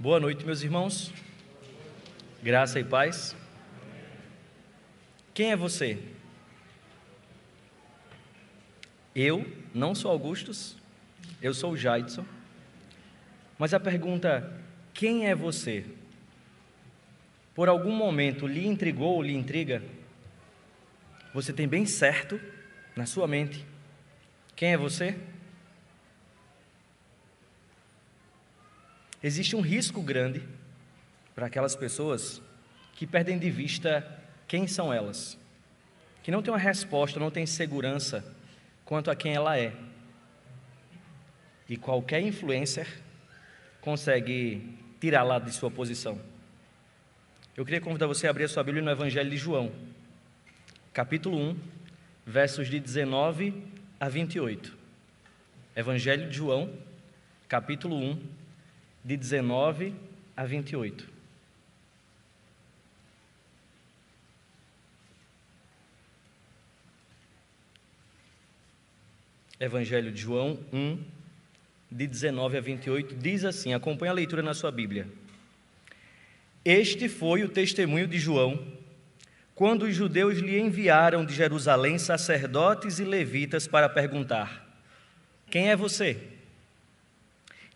Boa noite, meus irmãos. Graça e paz. Quem é você? Eu não sou Augustus, eu sou o Jaidson. Mas a pergunta, quem é você? Por algum momento lhe intrigou ou lhe intriga? Você tem bem certo na sua mente quem é você? Existe um risco grande para aquelas pessoas que perdem de vista quem são elas, que não têm uma resposta, não têm segurança quanto a quem ela é. E qualquer influencer consegue tirá-la de sua posição. Eu queria convidar você a abrir a sua Bíblia no Evangelho de João, capítulo 1, versos de 19 a 28. Evangelho de João, capítulo 1, de 19 a 28. Evangelho de João 1, de 19 a 28, diz assim, acompanhe a leitura na sua Bíblia. Este foi o testemunho de João, quando os judeus lhe enviaram de Jerusalém sacerdotes e levitas para perguntar: quem é você?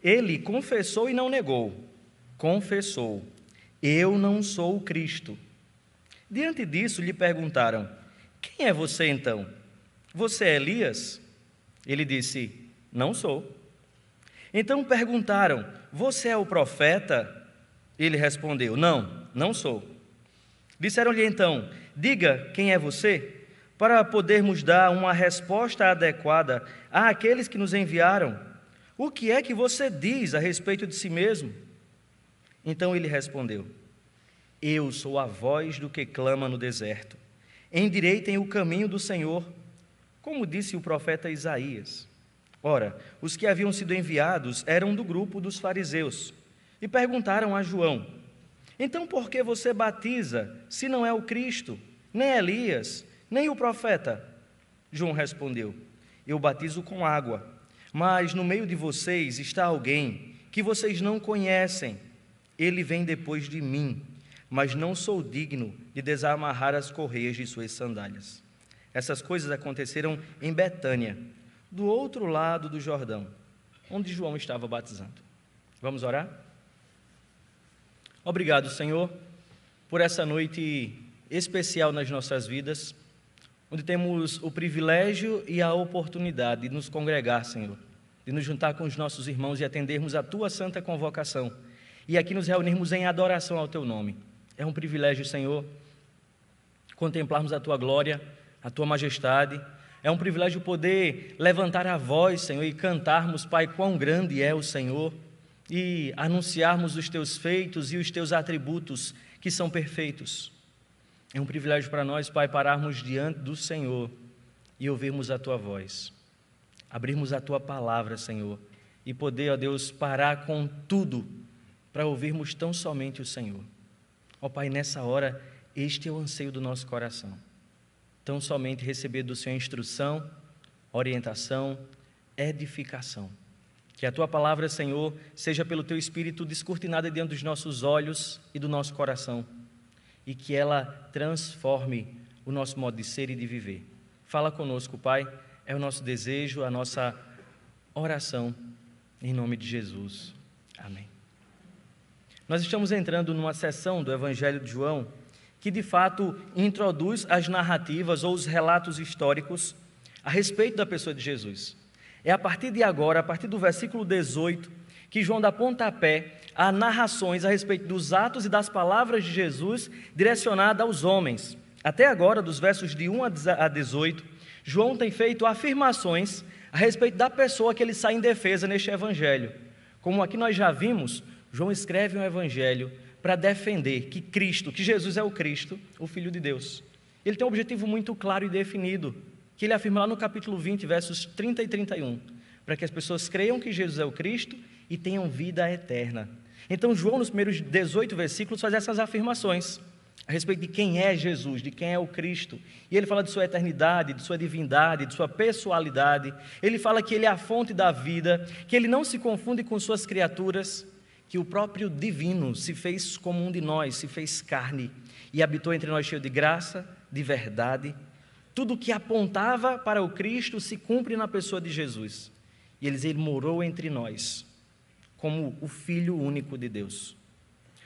Ele confessou e não negou. Confessou: eu não sou o Cristo. Diante disso lhe perguntaram: quem é você então? Você é Elias? Ele disse: não sou. Então perguntaram: você é o profeta? Ele respondeu: não sou. Disseram-lhe então: diga quem é você, para podermos dar uma resposta adequada àqueles que nos enviaram. O que é que você diz a respeito de si mesmo? Então ele respondeu: eu sou a voz do que clama no deserto. Endireitem o caminho do Senhor, como disse o profeta Isaías. Ora, os que haviam sido enviados eram do grupo dos fariseus e perguntaram a João: então por que você batiza, se não é o Cristo, nem Elias, nem o profeta? João respondeu: eu batizo com água, mas no meio de vocês está alguém que vocês não conhecem. Ele vem depois de mim, mas não sou digno de desamarrar as correias de suas sandálias. Essas coisas aconteceram em Betânia, do outro lado do Jordão, onde João estava batizando. Vamos orar? Obrigado, Senhor, por essa noite especial nas nossas vidas, onde temos o privilégio e a oportunidade de nos congregar, Senhor, de nos juntar com os nossos irmãos e atendermos a Tua santa convocação, e aqui nos reunirmos em adoração ao Teu nome. É um privilégio, Senhor, contemplarmos a Tua glória, a Tua majestade. É um privilégio poder levantar a voz, Senhor, e cantarmos, Pai, quão grande é o Senhor, e anunciarmos os Teus feitos e os Teus atributos que são perfeitos. É um privilégio para nós, Pai, pararmos diante do Senhor e ouvirmos a Tua voz, abrirmos a Tua palavra, Senhor, e poder, ó Deus, parar com tudo para ouvirmos tão somente o Senhor. Ó Pai, nessa hora, este é o anseio do nosso coração, tão somente receber do Senhor instrução, orientação, edificação. Que a Tua palavra, Senhor, seja pelo Teu Espírito descortinada diante dos nossos olhos e do nosso coração, e que ela transforme o nosso modo de ser e de viver. Fala conosco, Pai, é o nosso desejo, a nossa oração, em nome de Jesus. Amém. Nós estamos entrando numa sessão do Evangelho de João que, de fato, introduz as narrativas ou os relatos históricos a respeito da pessoa de Jesus. É a partir de agora, a partir do versículo 18, que João dá pontapé a narrações a respeito dos atos e das palavras de Jesus direcionada aos homens. Até agora, dos versos de 1 a 18, João tem feito afirmações a respeito da pessoa que ele sai em defesa neste evangelho. Como aqui nós já vimos, João escreve um evangelho para defender que Cristo, que Jesus é o Cristo, o Filho de Deus. Ele tem um objetivo muito claro e definido, que ele afirma lá no capítulo 20, versos 30 e 31, para que as pessoas creiam que Jesus é o Cristo e tenham vida eterna. Então João, nos primeiros 18 versículos, faz essas afirmações a respeito de quem é Jesus, de quem é o Cristo. E ele fala de sua eternidade, de sua divindade, de sua pessoalidade. Ele fala que ele é a fonte da vida, que ele não se confunde com suas criaturas, que o próprio divino se fez como um de nós, se fez carne e habitou entre nós cheio de graça, de verdade. Tudo que apontava para o Cristo se cumpre na pessoa de Jesus. E ele morou entre nós, como o Filho único de Deus.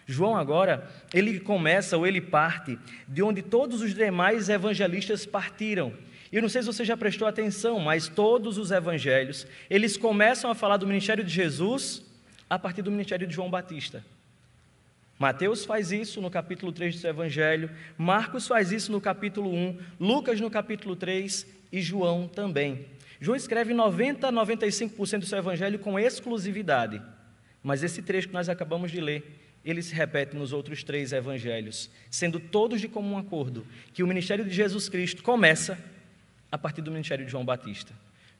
João agora, ele começa ou ele parte de onde todos os demais evangelistas partiram. E eu não sei se você já prestou atenção, mas todos os evangelhos, eles começam a falar do ministério de Jesus a partir do ministério de João Batista. Mateus faz isso no capítulo 3 do seu evangelho, Marcos faz isso no capítulo 1, Lucas no capítulo 3 e João também. João escreve 90-95% do seu evangelho com exclusividade, mas esse trecho que nós acabamos de ler, ele se repete nos outros 3 evangelhos, sendo todos de comum acordo que o ministério de Jesus Cristo começa a partir do ministério de João Batista.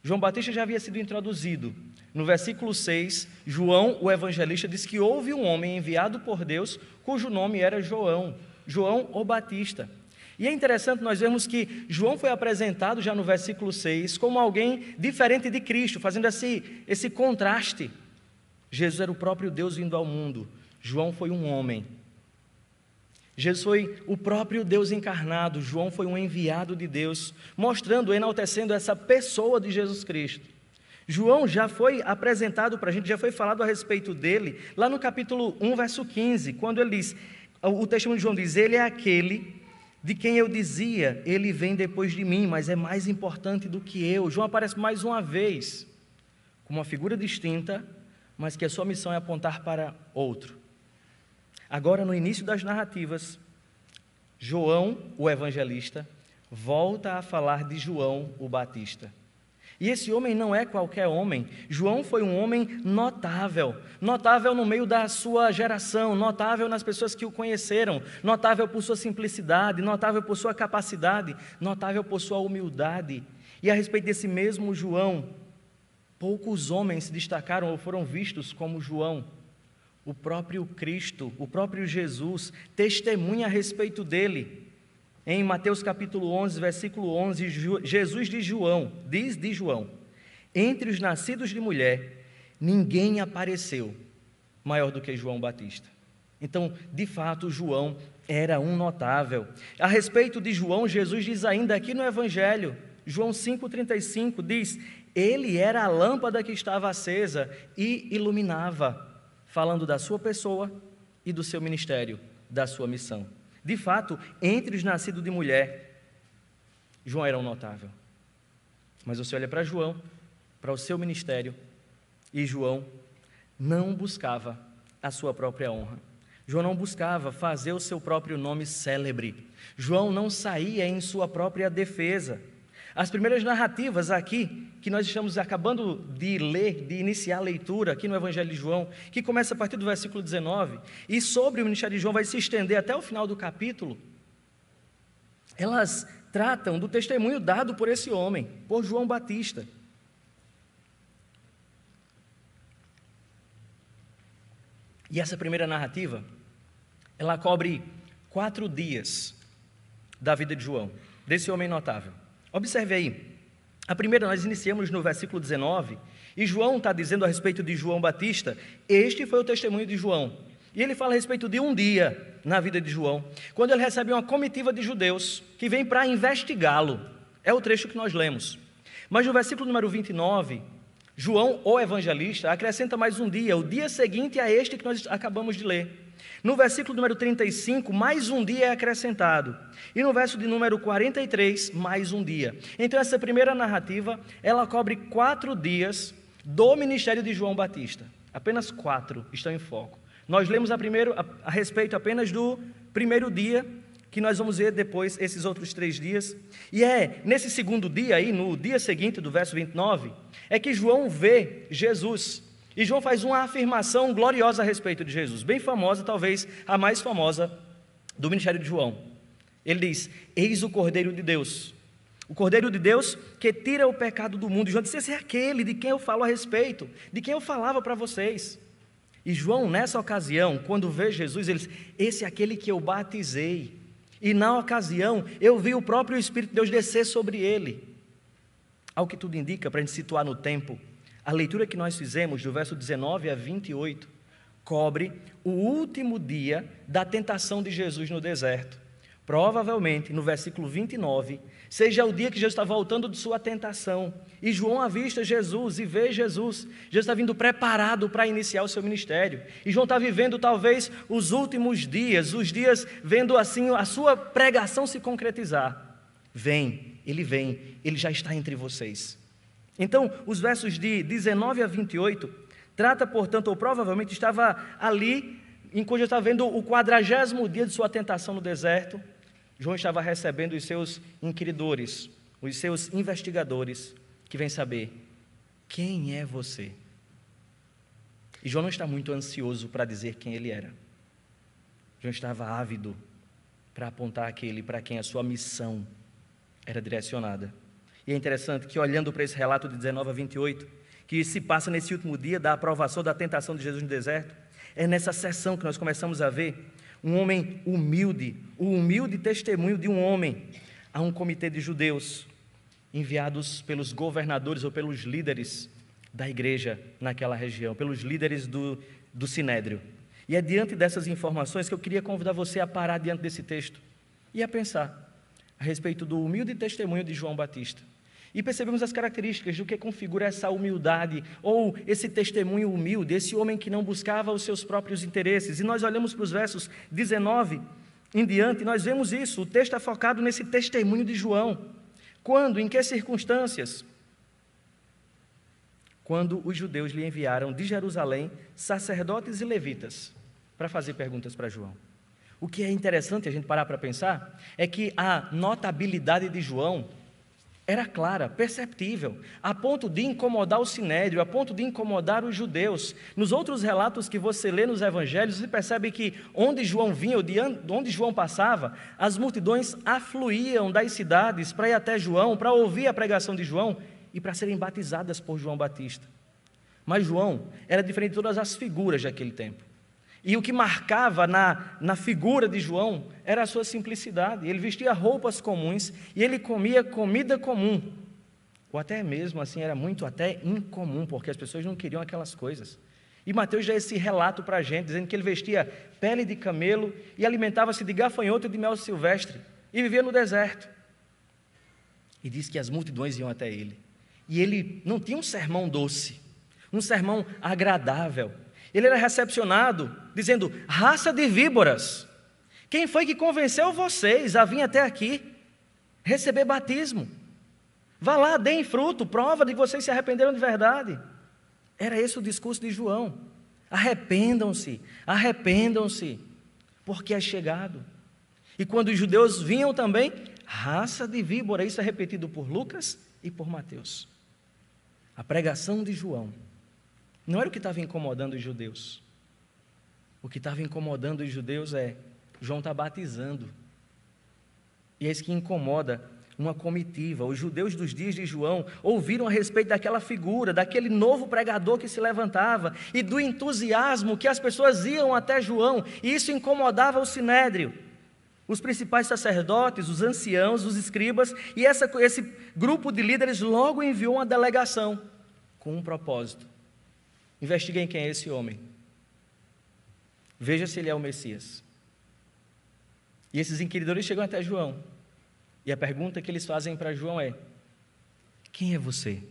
João Batista já havia sido introduzido. No versículo 6, João, o evangelista, diz que houve um homem enviado por Deus, cujo nome era João o Batista. E é interessante nós vermos que João foi apresentado já no versículo 6 como alguém diferente de Cristo, fazendo esse contraste. Jesus era o próprio Deus vindo ao mundo. João foi um homem. Jesus foi o próprio Deus encarnado. João foi um enviado de Deus, mostrando, enaltecendo essa pessoa de Jesus Cristo. João já foi apresentado para a gente, já foi falado a respeito dele, lá no capítulo 1, verso 15, quando ele diz, o testemunho de João diz, ele é aquele de quem eu dizia, ele vem depois de mim, mas é mais importante do que eu. João aparece mais uma vez, como uma figura distinta, mas que a sua missão é apontar para outro. Agora, no início das narrativas, João, o evangelista, volta a falar de João, o Batista. E esse homem não é qualquer homem. João foi um homem notável no meio da sua geração, notável nas pessoas que o conheceram, notável por sua simplicidade, notável por sua capacidade, notável por sua humildade. E a respeito desse mesmo João, poucos homens se destacaram ou foram vistos como João. O próprio Cristo, o próprio Jesus, testemunha a respeito dele. Em Mateus capítulo 11, versículo 11, Jesus diz de João, entre os nascidos de mulher, ninguém apareceu maior do que João Batista. Então, de fato, João era um notável. A respeito de João, Jesus diz ainda aqui no Evangelho, João 5,35, diz, ele era a lâmpada que estava acesa e iluminava, falando da sua pessoa e do seu ministério, da sua missão. De fato, entre os nascidos de mulher, João era um notável. Mas você olha para João, para o seu ministério, e João não buscava a sua própria honra. João não buscava fazer o seu próprio nome célebre. João não saía em sua própria defesa. As primeiras narrativas aqui, que nós estamos acabando de ler, de iniciar a leitura aqui no Evangelho de João, que começa a partir do versículo 19, e sobre o ministério de João vai se estender até o final do capítulo, elas tratam do testemunho dado por esse homem, por João Batista. E essa primeira narrativa, ela cobre 4 dias da vida de João, desse homem notável. Observe aí, a primeira nós iniciamos no versículo 19, e João está dizendo a respeito de João Batista, este foi o testemunho de João, e ele fala a respeito de um dia na vida de João, quando ele recebe uma comitiva de judeus, que vem para investigá-lo, é o trecho que nós lemos, mas no versículo número 29, João, o evangelista, acrescenta mais um dia, o dia seguinte a este que nós acabamos de ler. No versículo número 35, mais um dia é acrescentado. E no verso de número 43, mais um dia. Então essa primeira narrativa, ela cobre 4 dias do ministério de João Batista. Apenas 4 estão em foco. Nós lemos a respeito apenas do primeiro dia, que nós vamos ver depois esses outros 3 dias. E é nesse segundo dia aí, no dia seguinte do verso 29, é que João vê Jesus. E João faz uma afirmação gloriosa a respeito de Jesus, bem famosa, talvez a mais famosa do ministério de João. Ele diz, eis o Cordeiro de Deus, o Cordeiro de Deus que tira o pecado do mundo. E João disse, esse é aquele de quem eu falo a respeito, de quem eu falava para vocês. E João, nessa ocasião, quando vê Jesus, ele diz, esse é aquele que eu batizei. E na ocasião, eu vi o próprio Espírito de Deus descer sobre ele. Ao que tudo indica, para a gente situar no tempo, a leitura que nós fizemos do verso 19 a 28, cobre o último dia da tentação de Jesus no deserto. Provavelmente, no versículo 29, seja o dia que Jesus está voltando de sua tentação, e João avista Jesus e vê Jesus. Jesus está vindo preparado para iniciar o seu ministério, e João está vivendo talvez os últimos dias, os dias vendo assim a sua pregação se concretizar. Ele já está entre vocês. Então, os versos de 19 a 28, trata, portanto, ou provavelmente estava ali, enquanto estava vendo o 40º dia de sua tentação no deserto. João estava recebendo os seus inquiridores, os seus investigadores, que vêm saber: quem é você? E João não está muito ansioso para dizer quem ele era. João estava ávido para apontar aquele para quem a sua missão era direcionada. E é interessante que, olhando para esse relato de 19 a 28, que se passa nesse último dia da aprovação da tentação de Jesus no deserto, é nessa sessão que nós começamos a ver um homem humilde, o humilde testemunho de um homem a um comitê de judeus, enviados pelos governadores ou pelos líderes da igreja naquela região, pelos líderes do Sinédrio. E é diante dessas informações que eu queria convidar você a parar diante desse texto e a pensar a respeito do humilde testemunho de João Batista. E percebemos as características do que configura essa humildade, ou esse testemunho humilde, esse homem que não buscava os seus próprios interesses. E nós olhamos para os versos 19 em diante, nós vemos isso. O texto está focado nesse testemunho de João. Quando? Em que circunstâncias? Quando os judeus lhe enviaram de Jerusalém sacerdotes e levitas para fazer perguntas para João. O que é interessante a gente parar para pensar é que a notabilidade de João era clara, perceptível, a ponto de incomodar o Sinédrio, a ponto de incomodar os judeus. Nos outros relatos que você lê nos evangelhos, você percebe que onde João vinha, ou onde João passava, as multidões afluíam das cidades para ir até João, para ouvir a pregação de João e para serem batizadas por João Batista. Mas João era diferente de todas as figuras daquele tempo. E o que marcava na figura de João era a sua simplicidade. Ele vestia roupas comuns e ele comia comida comum. Ou até mesmo assim, era muito até incomum, porque as pessoas não queriam aquelas coisas. E Mateus dá esse relato para a gente, dizendo que ele vestia pele de camelo e alimentava-se de gafanhoto e de mel silvestre. E vivia no deserto. E diz que as multidões iam até ele. E ele não tinha um sermão doce, um sermão agradável. Ele era recepcionado dizendo: raça de víboras, quem foi que convenceu vocês a vir até aqui receber batismo? Vá lá, deem fruto, prova de que vocês se arrependeram de verdade. Era esse o discurso de João. Arrependam-se, porque é chegado. E quando os judeus vinham também, raça de víbora, isso é repetido por Lucas e por Mateus. A pregação de João não era o que estava incomodando os judeus. O que estava incomodando os judeus é: João está batizando. E é isso que incomoda uma comitiva. Os judeus dos dias de João ouviram a respeito daquela figura, daquele novo pregador que se levantava, e do entusiasmo que as pessoas iam até João, e isso incomodava o Sinédrio. Os principais sacerdotes, os anciãos, os escribas, e esse grupo de líderes logo enviou uma delegação com um propósito: investiguem quem é esse homem. Veja se ele é o Messias. E esses inquiridores chegam até João. E a pergunta que eles fazem para João é: quem é você?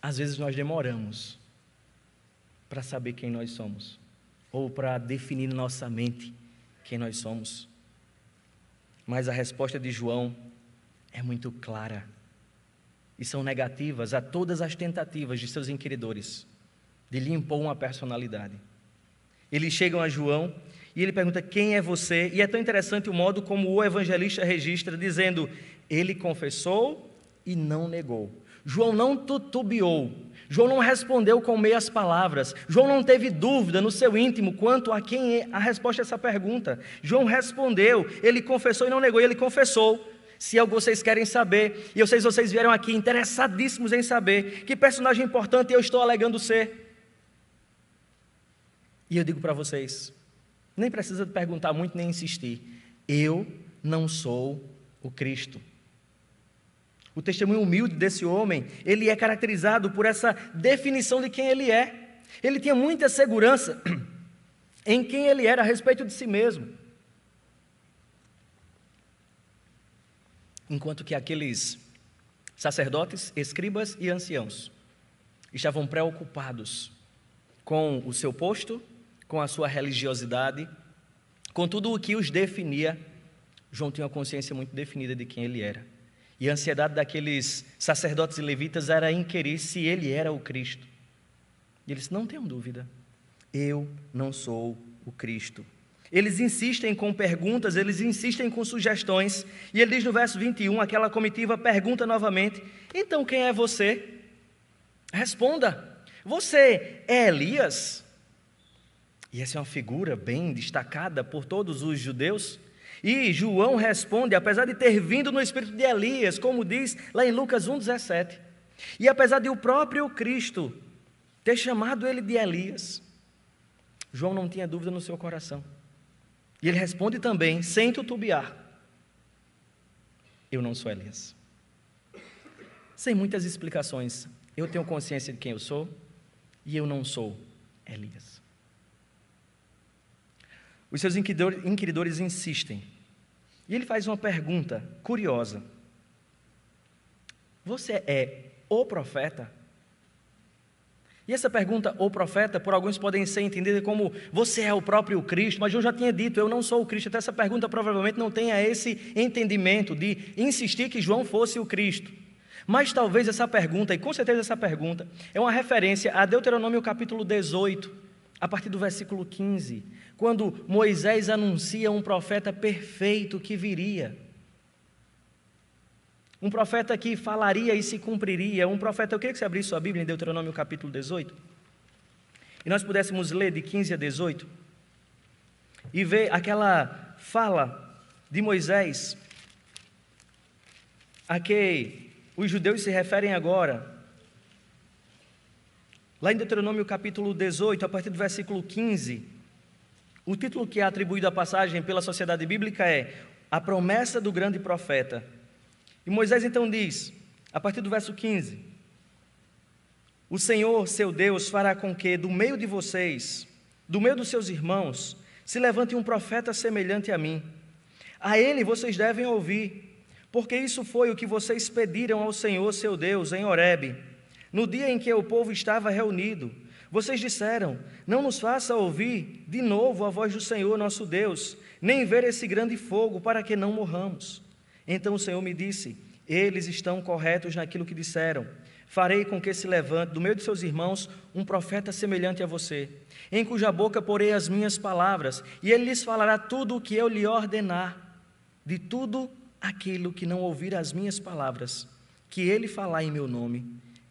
Às vezes nós demoramos para saber quem nós somos, ou para definir na nossa mente quem nós somos. Mas a resposta de João é muito clara. E são negativas a todas as tentativas de seus inquiridores de lhe impor uma personalidade. Eles chegam a João e ele pergunta: quem é você? E é tão interessante o modo como o evangelista registra, dizendo: ele confessou e não negou. João não titubeou, João não respondeu com meias palavras, João não teve dúvida no seu íntimo quanto a quem é a resposta a essa pergunta. João respondeu, ele confessou e não negou, e ele confessou. Se algo vocês querem saber, e eu sei que vocês vieram aqui interessadíssimos em saber que personagem importante eu estou alegando ser. E eu digo para vocês, nem precisa perguntar muito nem insistir: eu não sou o Cristo. O testemunho humilde desse homem, ele é caracterizado por essa definição de quem ele é. Ele tinha muita segurança em quem ele era a respeito de si mesmo. Enquanto que aqueles sacerdotes, escribas e anciãos estavam preocupados com o seu posto, com a sua religiosidade, com tudo o que os definia, João tinha uma consciência muito definida de quem ele era. E a ansiedade daqueles sacerdotes e levitas era inquirir se ele era o Cristo. E eles não tenham dúvida, eu não sou o Cristo. Eles insistem com perguntas, eles insistem com sugestões, e ele diz no verso 21, aquela comitiva pergunta novamente, então quem é você? Responda, você é Elias? E essa é uma figura bem destacada por todos os judeus. E João responde, apesar de ter vindo no espírito de Elias, como diz lá em Lucas 1,17, e apesar de o próprio Cristo ter chamado ele de Elias, João não tinha dúvida no seu coração. E ele responde também, sem titubear, eu não sou Elias. Sem muitas explicações, eu tenho consciência de quem eu sou, e eu não sou Elias. Os seus inquiridores insistem, e ele faz uma pergunta curiosa. Você é o profeta? E essa pergunta, o profeta, por alguns podem ser entendida como você é o próprio Cristo, mas João já tinha dito, eu não sou o Cristo. Então essa pergunta provavelmente não tenha esse entendimento de insistir que João fosse o Cristo. Mas talvez essa pergunta, e com certeza essa pergunta, é uma referência a Deuteronômio capítulo 18, a partir do versículo 15, quando Moisés anuncia um profeta perfeito que viria. Um profeta que falaria e se cumpriria, um profeta, eu queria que você abrisse sua Bíblia em Deuteronômio capítulo 18, e nós pudéssemos ler de 15 a 18, e ver aquela fala de Moisés, a que os judeus se referem agora, lá em Deuteronômio capítulo 18, a partir do versículo 15, o título que é atribuído à passagem pela Sociedade Bíblica é A Promessa do Grande Profeta. E Moisés então diz, a partir do verso 15, o Senhor, seu Deus, fará com que do meio de vocês, do meio dos seus irmãos, se levante um profeta semelhante a mim. A ele vocês devem ouvir, porque isso foi o que vocês pediram ao Senhor, seu Deus, em Horebe, no dia em que o povo estava reunido. Vocês disseram, não nos faça ouvir de novo a voz do Senhor, nosso Deus, nem ver esse grande fogo, para que não morramos. Então o Senhor me disse, eles estão corretos naquilo que disseram. Farei com que se levante do meio de seus irmãos um profeta semelhante a você, em cuja boca porei as minhas palavras, e ele lhes falará tudo o que eu lhe ordenar. De tudo aquilo que não ouvir as minhas palavras, que ele falar em meu nome,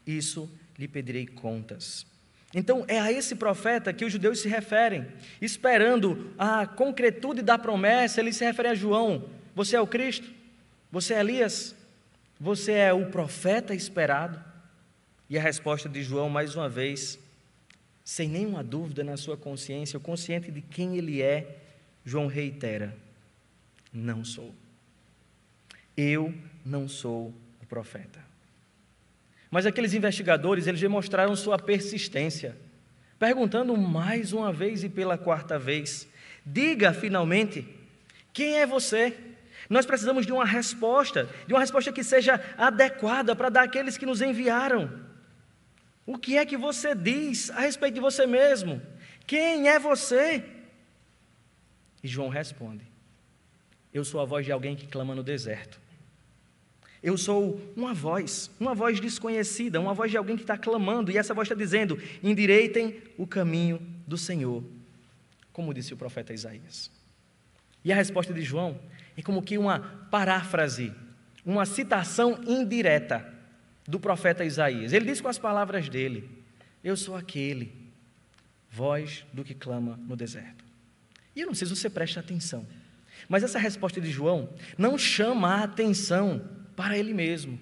isso lhe pedirei contas. Então é a esse profeta que os judeus se referem, esperando a concretude da promessa. Eles se referem a João, você é o Cristo? Você é Elias? Você é o profeta esperado? E a resposta de João, mais uma vez, sem nenhuma dúvida na sua consciência, consciente de quem ele é, João reitera, não sou. Eu não sou o profeta. Mas aqueles investigadores, eles demonstraram sua persistência, perguntando mais uma vez e pela quarta vez, diga finalmente, quem é você? Nós precisamos de uma resposta que seja adequada para dar àqueles que nos enviaram. O que é que você diz a respeito de você mesmo? Quem é você? E João responde, eu sou a voz de alguém que clama no deserto. Eu sou uma voz desconhecida, uma voz de alguém que está clamando, e essa voz está dizendo, endireitem o caminho do Senhor, como disse o profeta Isaías. E a resposta de João é como que uma paráfrase, uma citação indireta do profeta Isaías. Ele diz com as palavras dele, eu sou aquele, voz do que clama no deserto. E eu não sei se você presta atenção, mas essa resposta de João não chama a atenção para ele mesmo.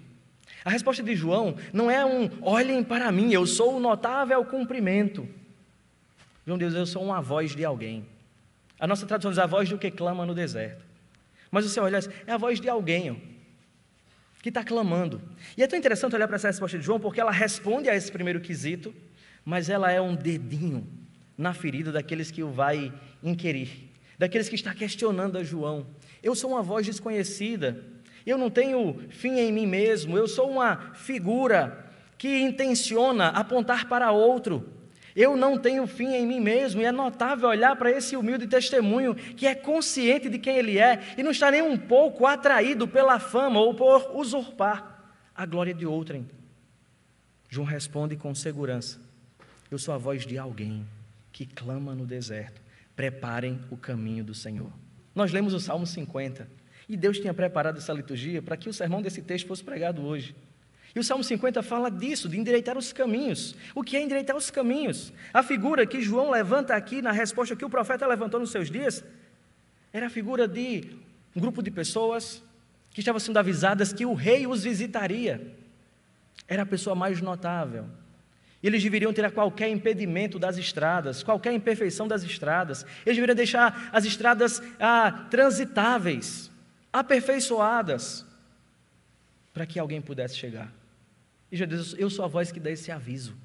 A resposta de João não é olhem para mim, eu sou o notável cumprimento. João diz, eu sou uma voz de alguém. A nossa tradução diz a voz do que clama no deserto. Mas você olha, é a voz de alguém. que está clamando. E é tão interessante olhar para essa resposta de João, porque ela responde a esse primeiro quesito, mas ela é um dedinho na ferida daqueles que o vai inquirir, daqueles que está questionando a João. Eu sou uma voz desconhecida, eu não tenho fim em mim mesmo, eu sou uma figura que intenciona apontar para outro, eu não tenho fim em mim mesmo. E é notável olhar para esse humilde testemunho que é consciente de quem ele é e não está nem um pouco atraído pela fama ou por usurpar a glória de outrem. João responde com segurança: eu sou a voz de alguém que clama no deserto, preparem o caminho do Senhor. Nós lemos o Salmo 50 e Deus tinha preparado essa liturgia para que o sermão desse texto fosse pregado hoje. E o Salmo 50 fala disso, de endireitar os caminhos. O que é endireitar os caminhos? A figura que João levanta aqui na resposta que o profeta levantou nos seus dias era a figura de um grupo de pessoas que estavam sendo avisadas que o rei os visitaria. Era a pessoa mais notável. Eles deveriam tirar qualquer impedimento das estradas, qualquer imperfeição das estradas. Eles deveriam deixar as estradas transitáveis, aperfeiçoadas, para que alguém pudesse chegar. E Jesus diz: eu sou a voz que dá esse aviso.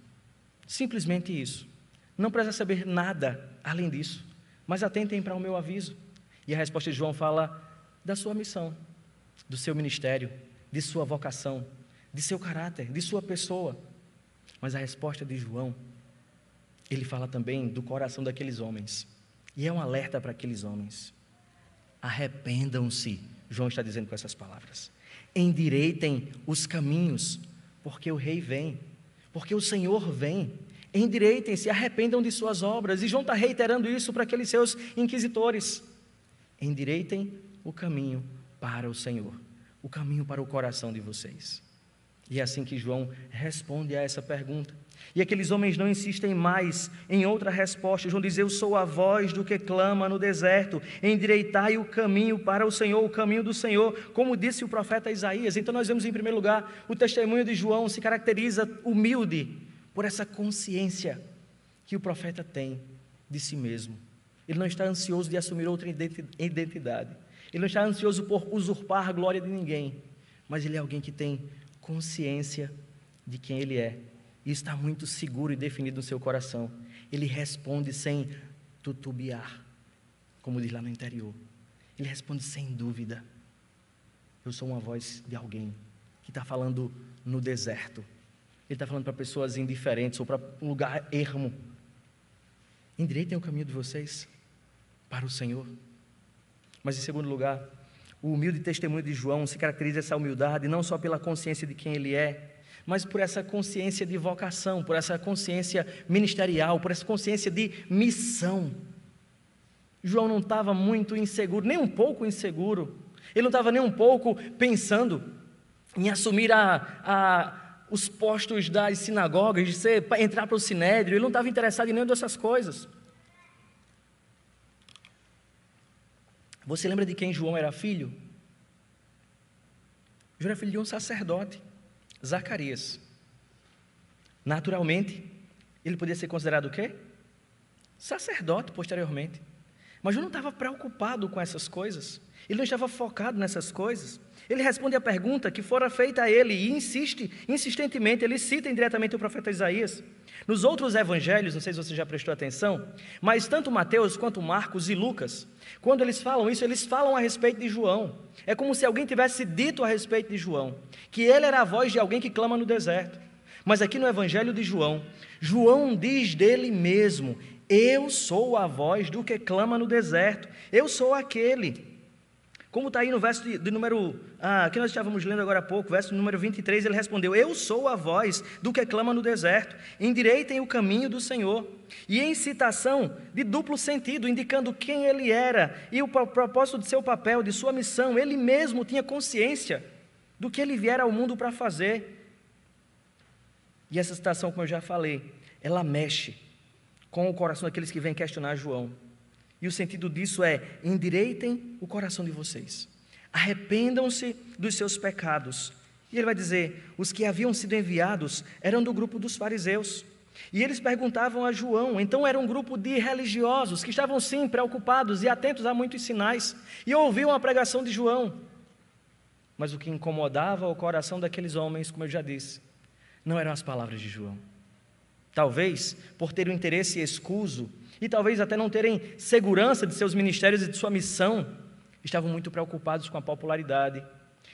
Simplesmente isso. Não precisa saber nada além disso, mas atentem para o meu aviso. E a resposta de João fala da sua missão, do seu ministério, de sua vocação, de seu caráter, de sua pessoa. Mas a resposta de João, ele fala também do coração daqueles homens. E é um alerta para aqueles homens. Arrependam-se, João está dizendo com essas palavras. Endireitem os caminhos, porque o rei vem, porque o Senhor vem. Endireitem-se, arrependam de suas obras. E João está reiterando isso para aqueles seus inquisitores. Endireitem o caminho para o Senhor, o caminho para o coração de vocês. E é assim que João responde a essa pergunta. E aqueles homens não insistem mais em outra resposta. João diz: eu sou a voz do que clama no deserto, endireitai o caminho para o Senhor, o caminho do Senhor, como disse o profeta Isaías. Então nós vemos em primeiro lugar, o testemunho de João se caracteriza humilde, por essa consciência que o profeta tem de si mesmo. Ele não está ansioso de assumir outra identidade, ele não está ansioso por usurpar a glória de ninguém, mas ele é alguém que tem consciência de quem ele é, e está muito seguro e definido no seu coração. Ele responde sem tutubiar, como diz lá no interior. Ele responde sem dúvida. Eu sou uma voz de alguém que está falando no deserto. Ele está falando para pessoas indiferentes ou para um lugar ermo. Endireitem o caminho de vocês para o Senhor. Mas em segundo lugar, o humilde testemunho de João se caracteriza essa humildade não só pela consciência de quem ele é, mas por essa consciência de vocação, por essa consciência ministerial, por essa consciência de missão. João não estava muito inseguro, nem um pouco inseguro. Ele não estava nem um pouco pensando em assumir os postos das sinagogas, de entrar para o sinédrio. Ele não estava interessado em nenhuma dessas coisas. Você lembra de quem João era filho? João era filho de um sacerdote, Zacarias. Naturalmente, ele podia ser considerado o quê? Sacerdote posteriormente. Mas João não estava preocupado com essas coisas. Ele não estava focado nessas coisas. Ele responde a pergunta que fora feita a ele e insiste, insistentemente, ele cita indiretamente o profeta Isaías. Nos outros evangelhos, não sei se você já prestou atenção, mas tanto Mateus quanto Marcos e Lucas, quando eles falam isso, eles falam a respeito de João. É como se alguém tivesse dito a respeito de João, que ele era a voz de alguém que clama no deserto. Mas aqui no evangelho de João, João diz dele mesmo: eu sou a voz do que clama no deserto, eu sou aquele. Como está aí no verso de número, que nós estávamos lendo agora há pouco, verso número 23, ele respondeu: eu sou a voz do que clama no deserto, endireitem o caminho do Senhor. E em citação de duplo sentido, indicando quem ele era e o propósito de seu papel, de sua missão, ele mesmo tinha consciência do que ele viera ao mundo para fazer. E essa citação, como eu já falei, ela mexe com o coração daqueles que vêm questionar João. E o sentido disso é: endireitem o coração de vocês, arrependam-se dos seus pecados. E ele vai dizer: os que haviam sido enviados eram do grupo dos fariseus. E eles perguntavam a João, então era um grupo de religiosos que estavam sim preocupados e atentos a muitos sinais, e ouviam a pregação de João. Mas o que incomodava o coração daqueles homens, como eu já disse, não eram as palavras de João. Talvez por terem um interesse escuso, e talvez até não terem segurança de seus ministérios e de sua missão, estavam muito preocupados com a popularidade,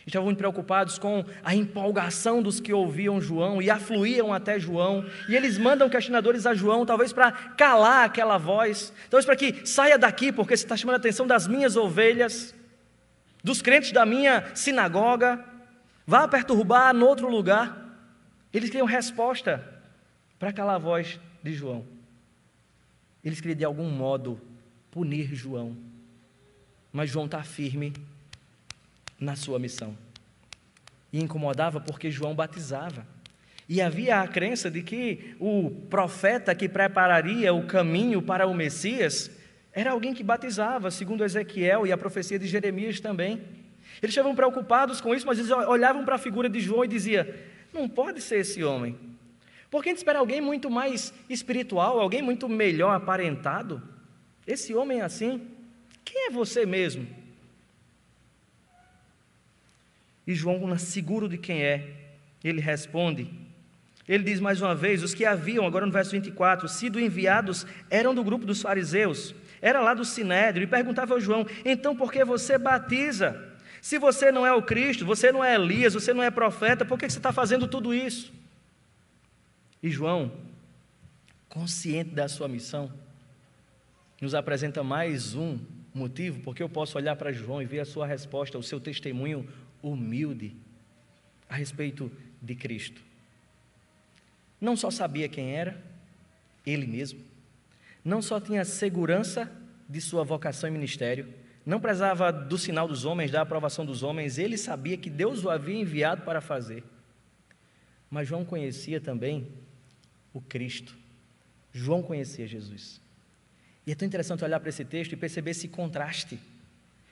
estavam muito preocupados com a empolgação dos que ouviam João e afluíam até João, e eles mandam questionadores a João, talvez para calar aquela voz, talvez para que saia daqui, porque você está chamando a atenção das minhas ovelhas, dos crentes da minha sinagoga, vá perturbar no outro lugar. Eles queriam resposta para calar a voz de João. Eles queriam de algum modo punir João, mas João está firme na sua missão. E incomodava porque João batizava. E havia a crença de que o profeta que prepararia o caminho para o Messias era alguém que batizava, segundo Ezequiel e a profecia de Jeremias também. Eles estavam preocupados com isso, mas eles olhavam para a figura de João e diziam: não pode ser esse homem. Porque a gente espera alguém muito mais espiritual, alguém muito melhor aparentado. Esse homem é assim. Quem é você mesmo? E João, seguro de quem é, ele responde. Ele diz mais uma vez: os que haviam, agora no verso 24, sido enviados, eram do grupo dos fariseus, era lá do Sinédrio, e perguntava ao João: então por que você batiza? Se você não é o Cristo, você não é Elias, você não é profeta, por que você está fazendo tudo isso? E João, consciente da sua missão, nos apresenta mais um motivo, porque eu posso olhar para João e ver a sua resposta, o seu testemunho humilde a respeito de Cristo. Não só sabia quem era, ele mesmo, não só tinha segurança de sua vocação e ministério, não prezava do sinal dos homens, da aprovação dos homens, ele sabia que Deus o havia enviado para fazer. Mas João conhecia também o Cristo. João conhecia Jesus. E é tão interessante olhar para esse texto e perceber esse contraste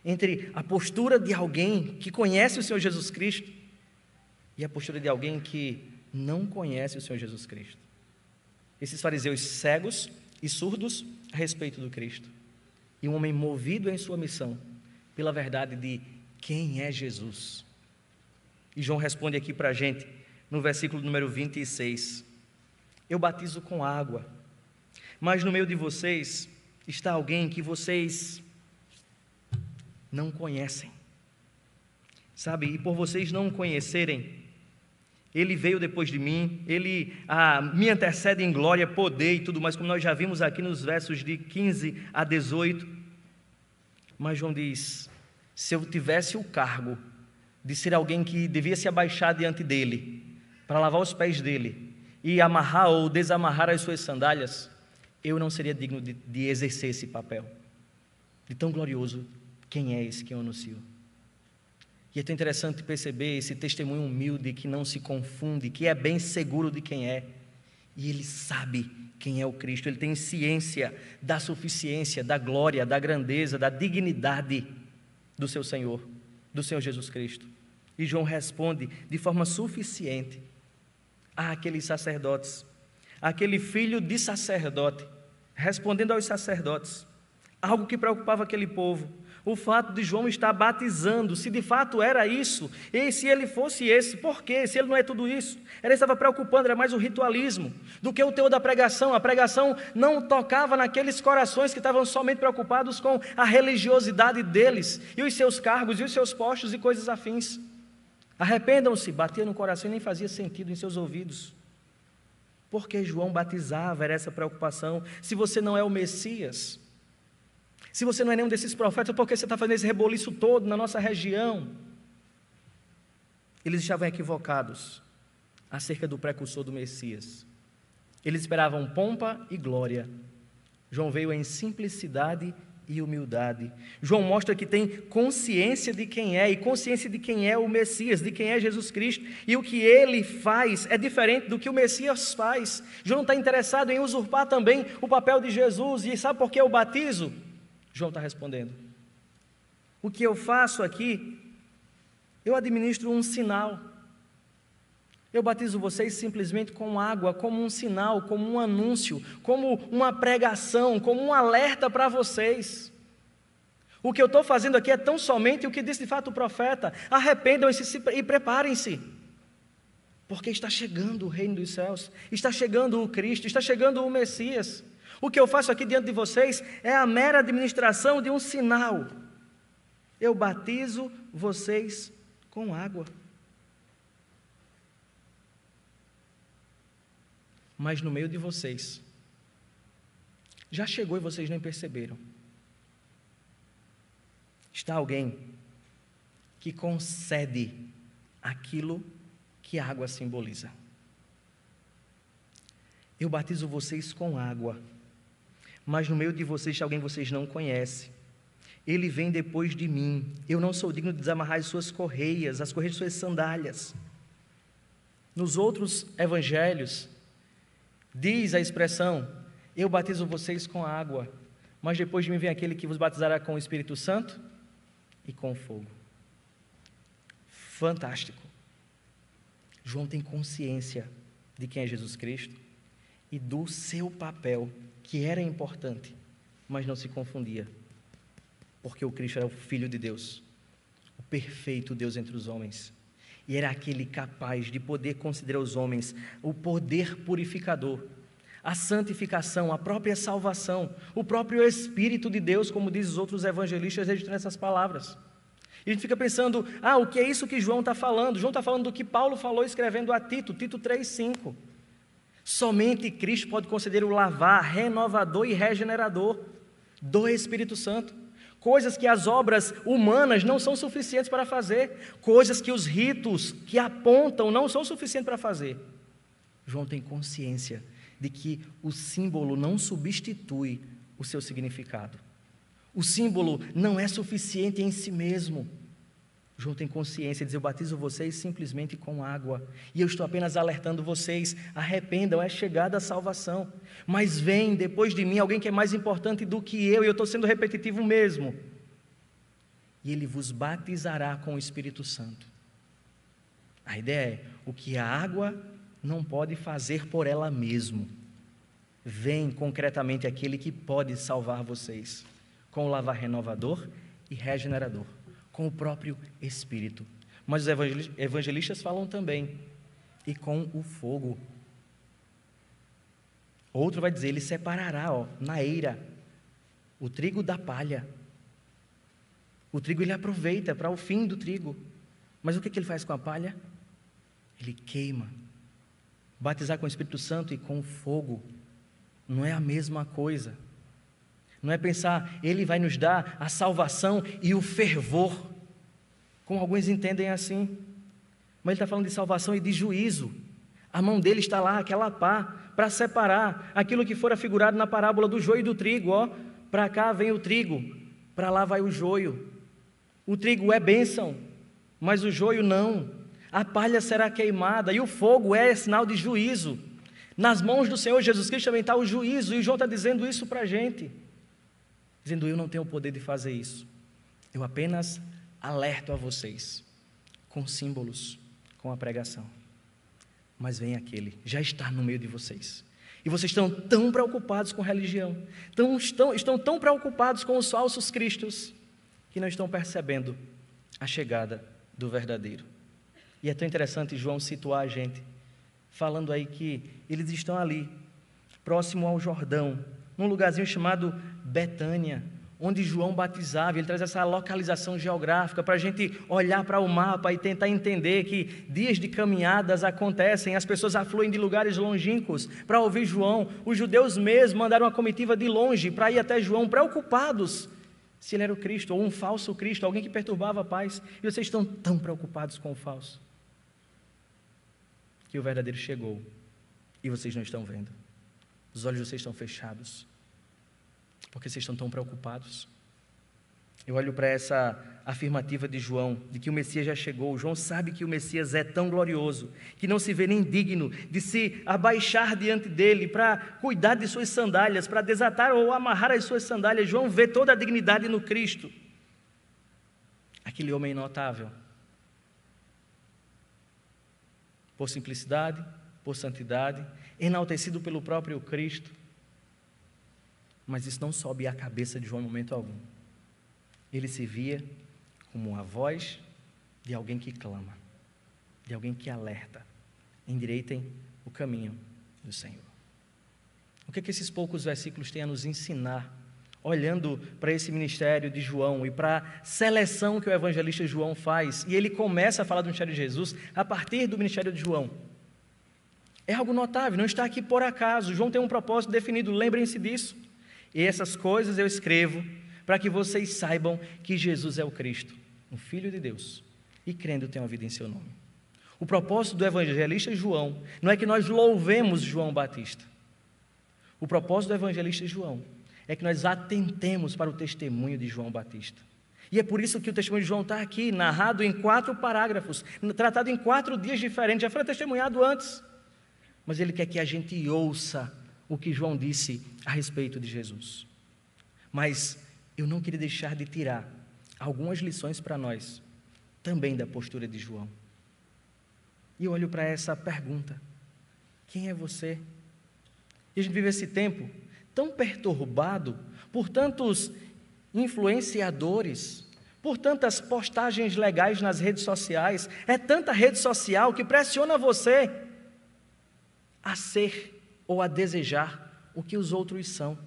entre a postura de alguém que conhece o Senhor Jesus Cristo e a postura de alguém que não conhece o Senhor Jesus Cristo. Esses fariseus cegos e surdos a respeito do Cristo. E um homem movido em sua missão pela verdade de quem é Jesus. E João responde aqui para a gente, no versículo número 26. Eu batizo com água, mas no meio de vocês está alguém que vocês não conhecem. Sabe, e por vocês não conhecerem, ele veio depois de mim, ele me antecede em glória, poder e tudo mais, como nós já vimos aqui nos versos de 15 a 18. Mas João diz: se eu tivesse o cargo de ser alguém que devia se abaixar diante dele, para lavar os pés dele, e amarrar ou desamarrar as suas sandálias, eu não seria digno de exercer esse papel. De tão glorioso quem é esse que eu anuncio. E é tão interessante perceber esse testemunho humilde que não se confunde, que é bem seguro de quem é. E ele sabe quem é o Cristo, ele tem ciência da suficiência, da glória, da grandeza, da dignidade do seu Senhor, do Senhor Jesus Cristo. E João responde de forma suficiente àqueles sacerdotes, aquele filho de sacerdote, respondendo aos sacerdotes, algo que preocupava aquele povo. O fato de João estar batizando, se de fato era isso, e se ele fosse esse, por quê? Se ele não é tudo isso, ele estava preocupando, era mais o ritualismo do que o teor da pregação. A pregação não tocava naqueles corações que estavam somente preocupados com a religiosidade deles, e os seus cargos, e os seus postos, e coisas afins. Arrependam-se, batia no coração e nem fazia sentido em seus ouvidos. Porque João batizava, era essa preocupação. Se você não é o Messias, se você não é nenhum desses profetas, por que você está fazendo esse reboliço todo na nossa região? Eles estavam equivocados acerca do precursor do Messias. Eles esperavam pompa e glória. João veio em simplicidade e humildade. João mostra que tem consciência de quem é, e consciência de quem é o Messias, de quem é Jesus Cristo, e o que ele faz é diferente do que o Messias faz. João não está interessado em usurpar também o papel de Jesus. E sabe por que eu batizo? João está respondendo: o que eu faço aqui, eu administro um sinal. Eu batizo vocês simplesmente com água, como um sinal, como um anúncio, como uma pregação, como um alerta para vocês. O que eu estou fazendo aqui é tão somente o que disse de fato o profeta: arrependam-se e preparem-se, porque está chegando o reino dos céus, está chegando o Cristo, está chegando o Messias. O que eu faço aqui diante de vocês é a mera administração de um sinal. Eu batizo vocês com água. Mas no meio de vocês, já chegou e vocês nem perceberam, está alguém que concede aquilo que a água simboliza. Eu batizo vocês com água, mas no meio de vocês está alguém que vocês não conhecem. Ele vem depois de mim. Eu não sou digno de desamarrar as suas correias, as correias de suas sandálias. Nos outros evangelhos, diz a expressão: eu batizo vocês com água, mas depois de mim vem aquele que vos batizará com o Espírito Santo e com fogo. Fantástico. João tem consciência de quem é Jesus Cristo e do seu papel, que era importante, mas não se confundia, porque o Cristo era o Filho de Deus, o perfeito Deus entre os homens, e era aquele capaz de poder conceder aos homens o poder purificador, a santificação, a própria salvação, o próprio Espírito de Deus, como diz os outros evangelistas registrando essas palavras. E a gente fica pensando: o que é isso que João está falando? João está falando do que Paulo falou escrevendo a Tito, Tito 3,5. Somente Cristo pode conceder o lavar renovador e regenerador do Espírito Santo. Coisas que as obras humanas não são suficientes para fazer, coisas que os ritos que apontam não são suficientes para fazer. João tem consciência de que o símbolo não substitui o seu significado. O símbolo não é suficiente em si mesmo. João tem consciência e diz: eu batizo vocês simplesmente com água, e eu estou apenas alertando vocês, arrependam, é chegada a salvação, mas vem depois de mim alguém que é mais importante do que eu, e eu estou sendo repetitivo mesmo, e ele vos batizará com o Espírito Santo. A ideia é: o que a água não pode fazer por ela mesma, vem concretamente aquele que pode salvar vocês, com o lavar renovador e regenerador, com o próprio Espírito. Mas os evangelistas falam também: e com o fogo. Outro vai dizer: ele separará, na eira, o trigo da palha. O trigo ele aproveita para o fim do trigo, mas o que ele faz com a palha? Ele queima. Batizar com o Espírito Santo e com o fogo não é a mesma coisa. Não é pensar: ele vai nos dar a salvação e o fervor, como alguns entendem assim. Mas ele está falando de salvação e de juízo. A mão dele está lá, aquela pá, para separar aquilo que fora figurado na parábola do joio e do trigo. Para cá vem o trigo, para lá vai o joio. O trigo é bênção, mas o joio não. A palha será queimada e o fogo é sinal de juízo. Nas mãos do Senhor Jesus Cristo também está o juízo, e João está dizendo isso para a gente, dizendo: eu não tenho o poder de fazer isso, eu apenas alerto a vocês, com símbolos, com a pregação. Mas vem aquele, já está no meio de vocês, e vocês estão tão preocupados com religião, estão tão preocupados com os falsos cristos, que não estão percebendo a chegada do verdadeiro. E é tão interessante João situar a gente, falando aí que eles estão ali, próximo ao Jordão, num lugarzinho chamado Betânia, onde João batizava. Ele traz essa localização geográfica para a gente olhar para o mapa e tentar entender que dias de caminhadas acontecem, as pessoas afluem de lugares longínquos para ouvir João. Os judeus mesmo mandaram uma comitiva de longe para ir até João, preocupados se ele era o Cristo, ou um falso Cristo, alguém que perturbava a paz. E vocês estão tão preocupados com o falso, que o verdadeiro chegou, e vocês não estão vendo. Os olhos de vocês estão fechados, porque vocês estão tão preocupados. Eu olho para essa afirmativa de João, de que o Messias já chegou. João sabe que o Messias é tão glorioso, que não se vê nem digno de se abaixar diante dele, para cuidar de suas sandálias, para desatar ou amarrar as suas sandálias. João vê toda a dignidade no Cristo. Aquele homem notável, por simplicidade, por santidade, enaltecido pelo próprio Cristo. Mas isso não sobe à cabeça de João em momento algum. ele se via como a voz de alguém que clama, de alguém que alerta: endireitem o caminho do Senhor. O que é que esses poucos versículos têm a nos ensinar, olhando para esse ministério de João e para a seleção que o evangelista João faz? E ele começa a falar do ministério de Jesus a partir do ministério de João. É algo notável, não está aqui por acaso. João tem um propósito definido, lembrem-se disso. E essas coisas eu escrevo para que vocês saibam que Jesus é o Cristo, o Filho de Deus, e crendo tenham a vida em seu nome. O propósito do evangelista João não é que nós louvemos João Batista. O propósito do evangelista João é que nós atentemos para o testemunho de João Batista. E é por isso que o testemunho de João está aqui, narrado em 4 parágrafos, tratado em 4 dias diferentes. Já foi testemunhado antes, mas ele quer que a gente ouça o que João disse a respeito de Jesus. Mas eu não queria deixar de tirar algumas lições para nós, também da postura de João. E eu olho para essa pergunta: quem é você? E a gente vive esse tempo tão perturbado por tantos influenciadores, por tantas postagens legais nas redes sociais. É tanta rede social que pressiona você a ser ou a desejar o que os outros são.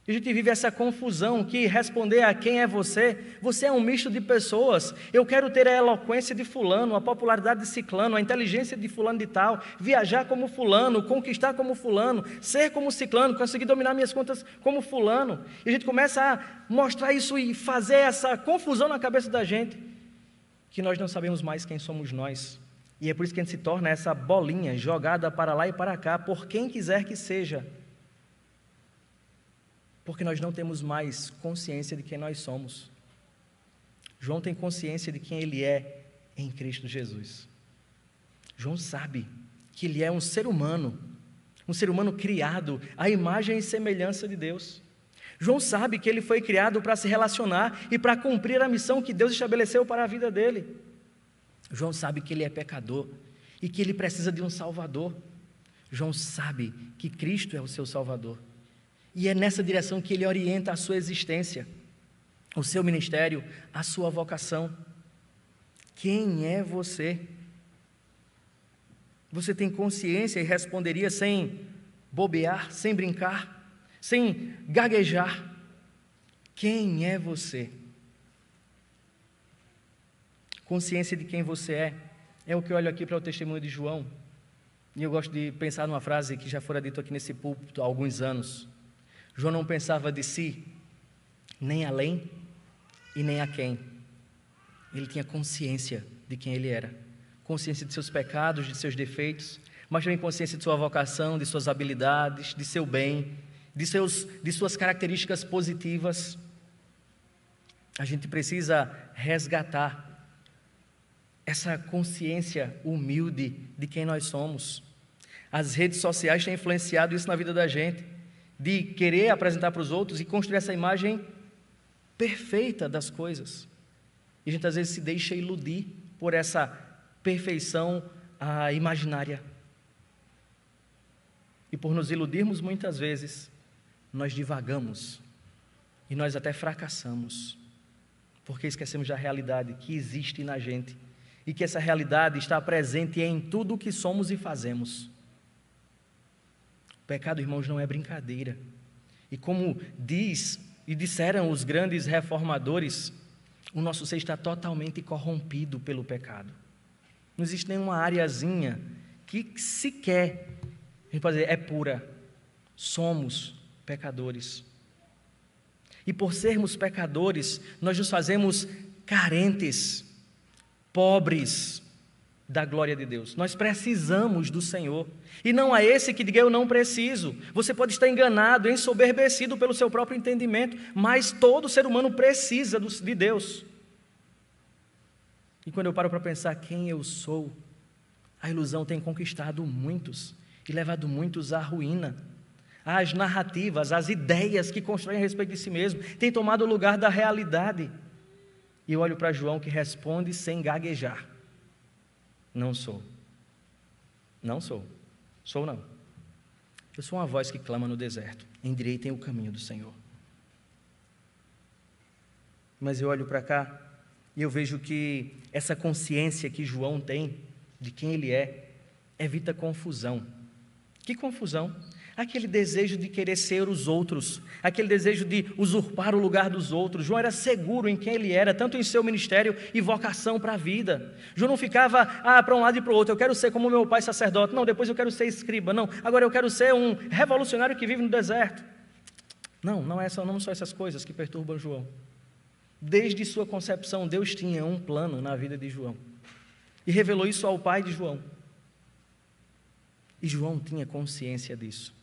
E a gente vive essa confusão que responder a quem é você é um misto de pessoas. Eu quero ter a eloquência de fulano, a popularidade de ciclano, a inteligência de fulano de tal, viajar como fulano, conquistar como fulano, ser como ciclano, conseguir dominar minhas contas como fulano. E a gente começa a mostrar isso e fazer essa confusão na cabeça da gente, que nós não sabemos mais quem somos nós. E é por isso que a gente se torna essa bolinha jogada para lá e para cá, por quem quiser que seja. Porque nós não temos mais consciência de quem nós somos. João tem consciência de quem ele é em Cristo Jesus. João sabe que ele é um ser humano criado à imagem e semelhança de Deus. João sabe que ele foi criado para se relacionar e para cumprir a missão que Deus estabeleceu para a vida dele. João sabe que ele é pecador e que ele precisa de um Salvador. João sabe que Cristo é o seu Salvador. E é nessa direção que ele orienta a sua existência, o seu ministério, a sua vocação. Quem é você? Você tem consciência e responderia sem bobear, sem brincar, sem gaguejar: quem é você? Consciência de quem você é o que eu olho aqui para o testemunho de João. E eu gosto de pensar numa frase que já fora dita aqui nesse púlpito há alguns anos. João não pensava de si nem além e nem a quem. Ele tinha consciência de quem ele era, consciência de seus pecados, de seus defeitos, mas também consciência de sua vocação, de suas habilidades, de seu bem, de suas características positivas. A gente precisa resgatar essa consciência humilde de quem nós somos. As redes sociais têm influenciado isso na vida da gente, de querer apresentar para os outros e construir essa imagem perfeita das coisas. E a gente às vezes se deixa iludir por essa perfeição imaginária. E por nos iludirmos muitas vezes, nós divagamos e nós até fracassamos, porque esquecemos da realidade que existe na gente e que essa realidade está presente em tudo o que somos e fazemos. O pecado, irmãos, não é brincadeira. E como disseram os grandes reformadores, o nosso ser está totalmente corrompido pelo pecado. Não existe nenhuma areazinha que sequer, a gente pode dizer, é pura. Somos pecadores. E por sermos pecadores, nós nos fazemos carentes, pobres da glória de Deus. Nós precisamos do Senhor. E não há esse que diga: eu não preciso. Você pode estar enganado, ensoberbecido pelo seu próprio entendimento, mas todo ser humano precisa de Deus. E quando eu paro para pensar quem eu sou, a ilusão tem conquistado muitos e levado muitos à ruína. As narrativas, as ideias que constroem a respeito de si mesmo têm tomado o lugar da realidade. E eu olho para João, que responde sem gaguejar: não sou. Não sou. Sou não. Eu sou uma voz que clama no deserto: endireitem o caminho do Senhor. Mas eu olho para cá e eu vejo que essa consciência que João tem de quem ele é, evita confusão. Que confusão? Aquele desejo de querer ser os outros, aquele desejo de usurpar o lugar dos outros. João era seguro em quem ele era, tanto em seu ministério e vocação para a vida. João não ficava para um lado e para o outro, eu quero ser como meu pai sacerdote, não, depois eu quero ser escriba, não, agora eu quero ser um revolucionário que vive no deserto. Não são só essas coisas que perturbam João. Desde sua concepção, Deus tinha um plano na vida de João e revelou isso ao pai de João. E João tinha consciência disso.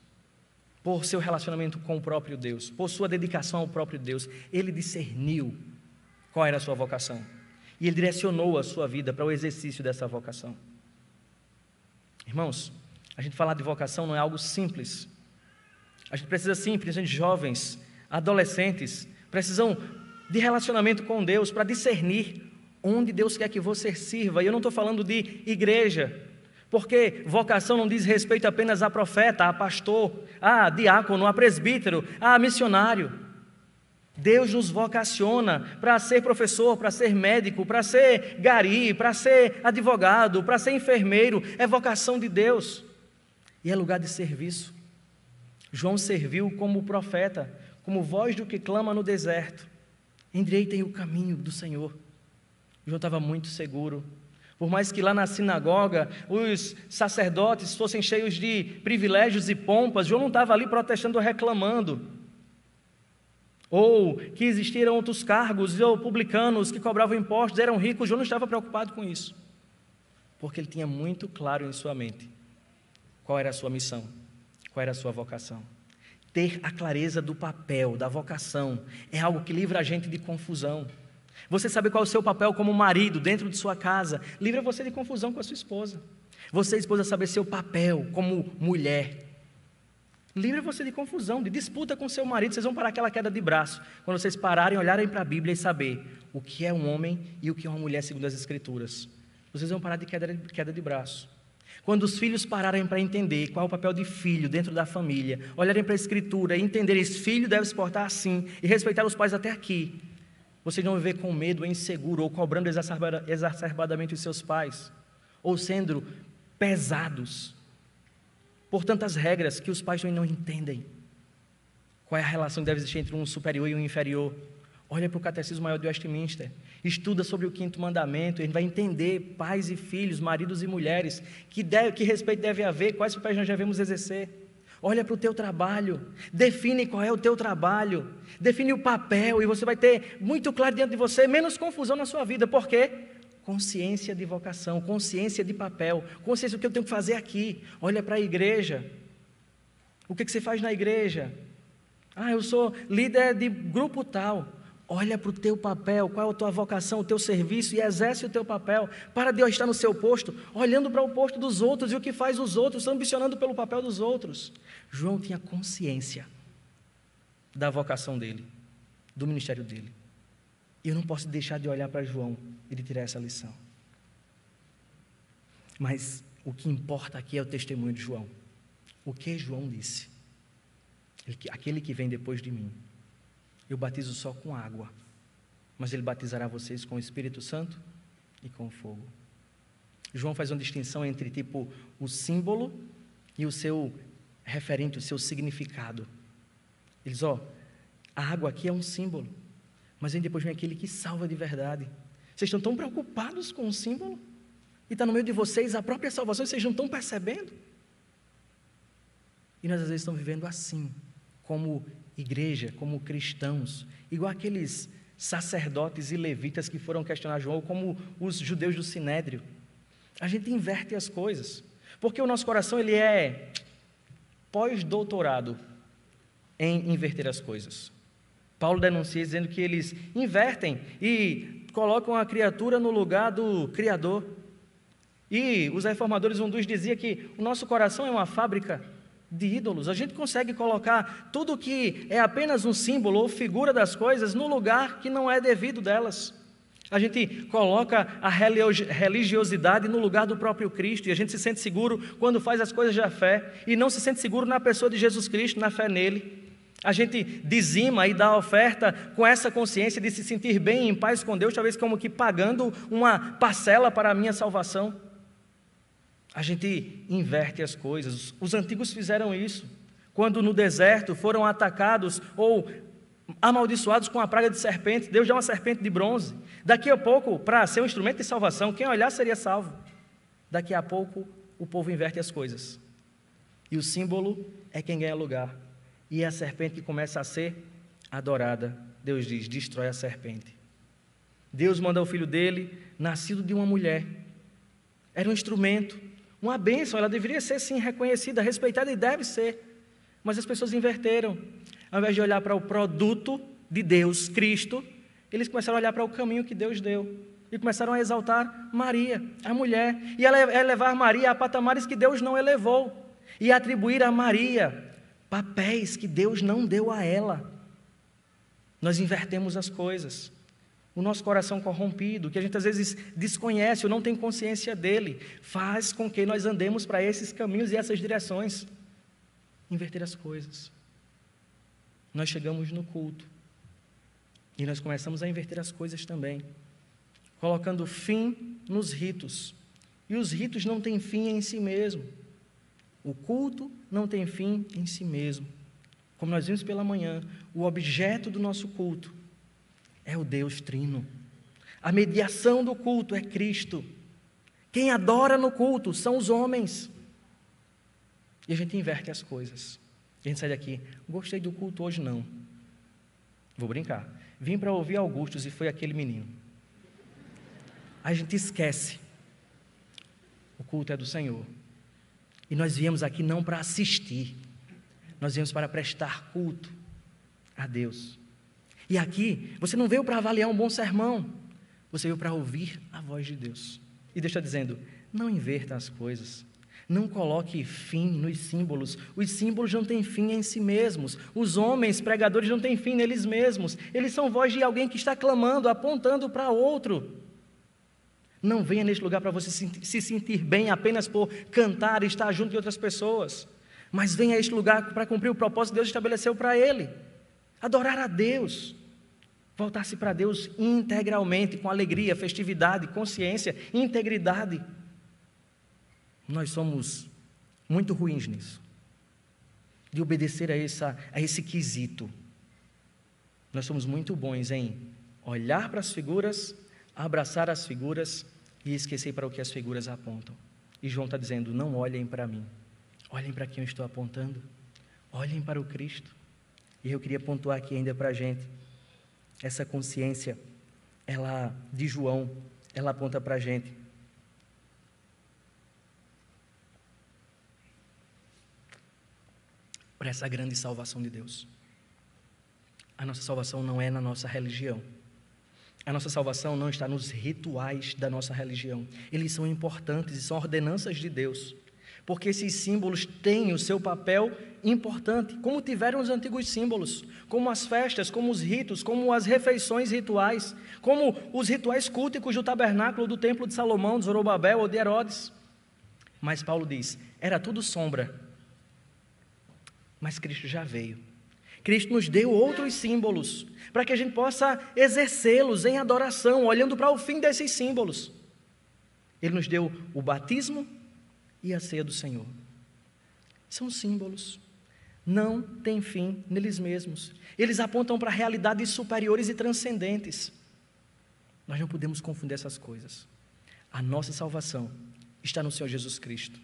Por seu relacionamento com o próprio Deus, por sua dedicação ao próprio Deus, ele discerniu qual era a sua vocação. E ele direcionou a sua vida para o exercício dessa vocação. Irmãos, a gente falar de vocação não é algo simples. A gente precisa sim, principalmente jovens, adolescentes, precisam de relacionamento com Deus para discernir onde Deus quer que você sirva. E eu não estou falando de igreja, porque vocação não diz respeito apenas a profeta, a pastor, a diácono, a presbítero, a missionário. Deus nos vocaciona para ser professor, para ser médico, para ser gari, para ser advogado, para ser enfermeiro. É vocação de Deus e é lugar de serviço. João serviu como profeta, como voz do que clama no deserto. Endireitem o caminho do Senhor. João estava muito seguro. Por mais que lá na sinagoga os sacerdotes fossem cheios de privilégios e pompas, João não estava ali protestando ou reclamando. Ou que existiram outros cargos, ou publicanos que cobravam impostos, eram ricos. João não estava preocupado com isso, porque ele tinha muito claro em sua mente qual era a sua missão, qual era a sua vocação. Ter a clareza do papel, da vocação, é algo que livra a gente de confusão. Você saber qual é o seu papel como marido dentro de sua casa, livra você de confusão com a sua esposa. Você, esposa, saber seu papel como mulher, livra você de confusão, de disputa com seu marido. Vocês vão parar aquela queda de braço, quando vocês pararem, olharem para a Bíblia e saber o que é um homem e o que é uma mulher segundo as Escrituras. Vocês vão parar de queda de braço. Quando os filhos pararem para entender qual é o papel de filho dentro da família, olharem para a Escritura e entenderem que esse filho deve se portar assim e respeitar os pais até aqui, vocês não vão viver com medo, inseguro, ou cobrando exacerbadamente os seus pais, ou sendo pesados por tantas regras que os pais não entendem. Qual é a relação que deve existir entre um superior e um inferior? Olha para o Catecismo Maior de Westminster, estuda sobre o 5º mandamento, e a gente vai entender, pais e filhos, maridos e mulheres, que respeito deve haver, quais papéis nós devemos exercer. Olha para o teu trabalho, define qual é o teu trabalho, define o papel, e você vai ter muito claro diante de você, menos confusão na sua vida. Por quê? Consciência de vocação, consciência de papel, consciência do que eu tenho que fazer aqui. Olha para a igreja, o que você faz na igreja? Eu sou líder de grupo tal. Olha para o teu papel, qual é a tua vocação, o teu serviço, e exerce o teu papel. Para de estar no seu posto, olhando para o posto dos outros e o que faz os outros, ambicionando pelo papel dos outros. João tinha consciência da vocação dele, do ministério dele. E eu não posso deixar de olhar para João e de tirar essa lição. Mas o que importa aqui é o testemunho de João. O que João disse? Aquele que vem depois de mim, eu batizo só com água, mas ele batizará vocês com o Espírito Santo e com fogo. João faz uma distinção entre o símbolo e o seu referente, o seu significado. Ele diz, a água aqui é um símbolo, mas depois vem aquele que salva de verdade. Vocês estão tão preocupados com o símbolo, e está no meio de vocês a própria salvação, e vocês não estão percebendo. E nós às vezes estamos vivendo assim, como igreja, como cristãos, igual aqueles sacerdotes e levitas que foram questionar João, como os judeus do Sinédrio. A gente inverte as coisas, porque o nosso coração ele é pós-doutorado em inverter as coisas. Paulo denuncia dizendo que eles invertem e colocam a criatura no lugar do Criador. E os reformadores, um dos dizia que o nosso coração é uma fábrica de ídolos. A gente consegue colocar tudo que é apenas um símbolo ou figura das coisas no lugar que não é devido delas. A gente coloca a religiosidade no lugar do próprio Cristo, e a gente se sente seguro quando faz as coisas da fé, e não se sente seguro na pessoa de Jesus Cristo, na fé nele. A gente dizima e dá a oferta com essa consciência de se sentir bem, em paz com Deus, talvez como que pagando uma parcela para a minha salvação. A gente inverte as coisas. Os antigos fizeram isso. Quando no deserto foram atacados ou amaldiçoados com a praga de serpente, Deus deu uma serpente de bronze. Daqui a pouco, para ser um instrumento de salvação, quem olhar seria salvo. Daqui a pouco, o povo inverte as coisas. E o símbolo é quem ganha lugar. E é a serpente que começa a ser adorada. Deus diz: destrói a serpente. Deus manda o filho dele, nascido de uma mulher. Era um instrumento, uma bênção, ela deveria ser sim reconhecida, respeitada, e deve ser. Mas as pessoas inverteram. Ao invés de olhar para o produto de Deus, Cristo, eles começaram a olhar para o caminho que Deus deu. E começaram a exaltar Maria, a mulher, e elevar Maria a patamares que Deus não elevou. E atribuir a Maria papéis que Deus não deu a ela. Nós invertemos as coisas. O nosso coração corrompido, que a gente às vezes desconhece ou não tem consciência dele, faz com que nós andemos para esses caminhos e essas direções. Inverter as coisas. Nós chegamos no culto e nós começamos a inverter as coisas também, colocando fim nos ritos. E os ritos não têm fim em si mesmo. O culto não tem fim em si mesmo. Como nós vimos pela manhã, o objeto do nosso culto é o Deus Trino. A mediação do culto é Cristo. Quem adora no culto são os homens. E a gente inverte as coisas. A gente sai daqui: gostei do culto hoje não. Vou brincar. Vim para ouvir Augustus e foi aquele menino. A gente esquece. O culto é do Senhor. E nós viemos aqui não para assistir, nós viemos para prestar culto a Deus. E aqui, você não veio para avaliar um bom sermão, você veio para ouvir a voz de Deus. E Deus está dizendo: não inverta as coisas, não coloque fim nos símbolos. Os símbolos não têm fim em si mesmos. Os homens pregadores não têm fim neles mesmos. Eles são voz de alguém que está clamando, apontando para outro. Não venha neste lugar para você se sentir bem apenas por cantar e estar junto de outras pessoas, mas venha a este lugar para cumprir o propósito que Deus estabeleceu para ele: adorar a Deus, voltar-se para Deus integralmente, com alegria, festividade, consciência, integridade. Nós somos muito ruins nisso, de obedecer a esse quesito. Nós somos muito bons em olhar para as figuras, abraçar as figuras e esquecer para o que as figuras apontam. E João está dizendo: não olhem para mim, olhem para quem eu estou apontando, olhem para o Cristo. E eu queria pontuar aqui ainda para a gente, essa consciência, ela, de João, ela aponta para a gente. Para essa grande salvação de Deus. A nossa salvação não é na nossa religião. A nossa salvação não está nos rituais da nossa religião. Eles são importantes e são ordenanças de Deus, porque esses símbolos têm o seu papel importante, como tiveram os antigos símbolos, como as festas, como os ritos, como as refeições rituais, como os rituais culticos do tabernáculo, do templo de Salomão, de Zorobabel ou de Herodes. Mas Paulo diz: era tudo sombra, mas Cristo já veio. Cristo nos deu outros símbolos, para que a gente possa exercê-los em adoração, olhando para o fim desses símbolos. Ele nos deu o batismo e a ceia do Senhor. São símbolos, não tem fim neles mesmos. Eles apontam para realidades superiores e transcendentes. Nós não podemos confundir essas coisas. A nossa salvação está no Senhor Jesus Cristo.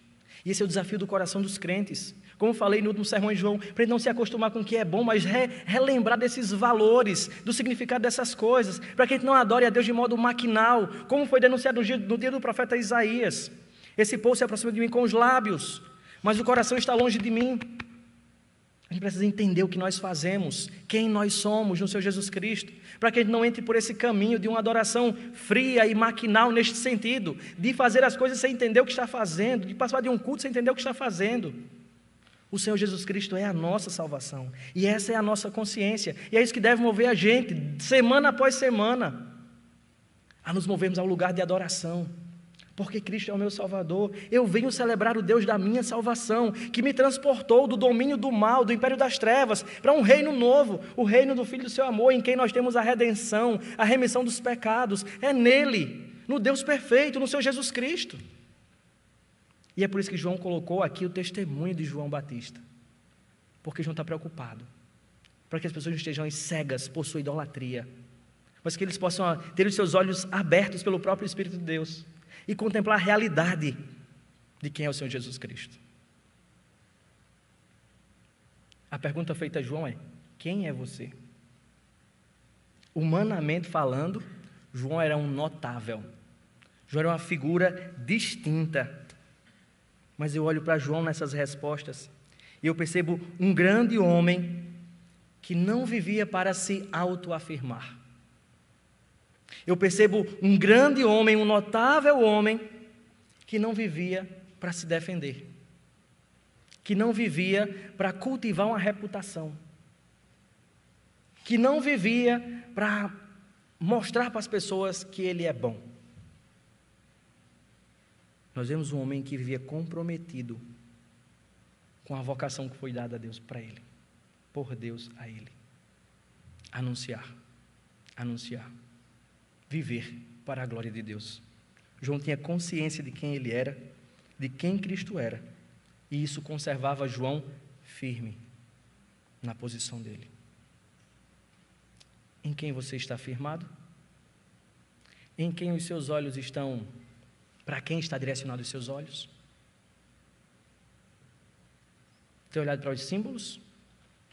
E esse é o desafio do coração dos crentes. Como falei no último sermão de João, para ele não se acostumar com o que é bom, mas relembrar desses valores, do significado dessas coisas, para que a gente não adore a Deus de modo maquinal, como foi denunciado no dia do profeta Isaías. Esse povo se aproxima de mim com os lábios, mas o coração está longe de mim. A gente precisa entender o que nós fazemos, quem nós somos no Senhor Jesus Cristo, para que a gente não entre por esse caminho de uma adoração fria e maquinal neste sentido, de fazer as coisas sem entender o que está fazendo, de passar de um culto sem entender o que está fazendo. O Senhor Jesus Cristo é a nossa salvação, e essa é a nossa consciência, e é isso que deve mover a gente, semana após semana, a nos movermos ao lugar de adoração, porque Cristo é o meu Salvador. Eu venho celebrar o Deus da minha salvação, que me transportou do domínio do mal, do império das trevas, para um reino novo, o reino do Filho do seu amor, em quem nós temos a redenção, a remissão dos pecados. É nele, no Deus perfeito, no seu Jesus Cristo. E é por isso que João colocou aqui o testemunho de João Batista, porque João está preocupado, para que as pessoas não estejam cegas por sua idolatria, mas que eles possam ter os seus olhos abertos pelo próprio Espírito de Deus e contemplar a realidade de quem é o Senhor Jesus Cristo. A pergunta feita a João é: quem é você? Humanamente falando, João era um notável, João era uma figura distinta. Mas eu olho para João nessas respostas e eu percebo um grande homem que não vivia para se autoafirmar. Eu percebo um grande homem, um notável homem, que não vivia para se defender, que não vivia para cultivar uma reputação, que não vivia para mostrar para as pessoas que ele é bom. Nós vemos um homem que vivia comprometido com a vocação que foi dada a Deus para ele, por Deus a ele. Anunciar, viver para a glória de Deus. João tinha consciência de quem ele era, de quem Cristo era, e isso conservava João firme na posição dele. Em quem você está firmado? Em quem os seus olhos estão? Para quem está direcionado os seus olhos? Tem olhado para os símbolos?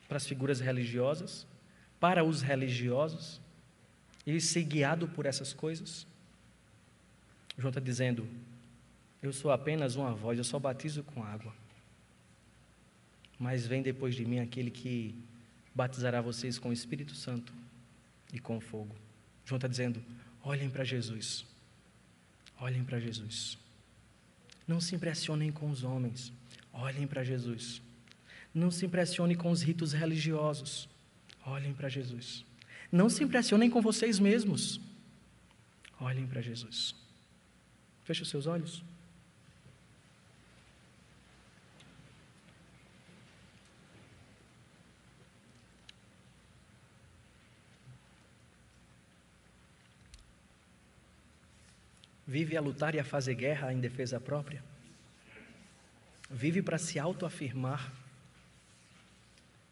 Para as figuras religiosas? Para os religiosos? E ser guiado por essas coisas? João está dizendo: eu sou apenas uma voz, eu só batizo com água. Mas vem depois de mim aquele que batizará vocês com o Espírito Santo e com fogo. João está dizendo: olhem para Jesus. Olhem para Jesus. Não se impressionem com os homens. Olhem para Jesus. Não se impressionem com os ritos religiosos. Olhem para Jesus. Não se impressionem com vocês mesmos. Olhem para Jesus. Feche os seus olhos. Vive a lutar e a fazer guerra em defesa própria? Vive para se autoafirmar?